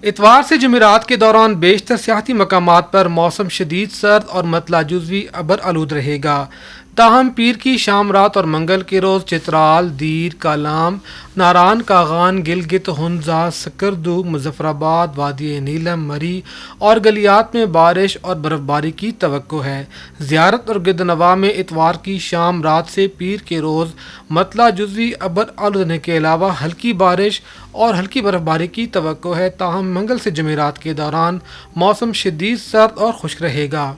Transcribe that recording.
इतवार से जुमेरात के दौरान बेशतर सियाहती मकामात पर मौसम शदीद सर्द और मतला जुज़वी अबर आलूद रहेगा। ताहम पीर की शाम रात और मंगल के रोज़ चित्राल, दीर, कालाम, नारान, कागान, गिलगित, हुंजा, स्कर्दू, मुजफ्फराबाद, वादी नीलम, मरी और गलियात में बारिश और बर्फबारी की तवक्को है। ज़ियारत और गिरदनवा में इतवार की शाम रात से पीर के रोज़ मतला जुज़वी अबर आलूद होने के अलावा हल्की बारिश और हल्की बर्फबारी की तवक्को है। ताहम मंगल से जुमेरात के दौरान मौसम शदीद सर्द और खुश्क रहेगा।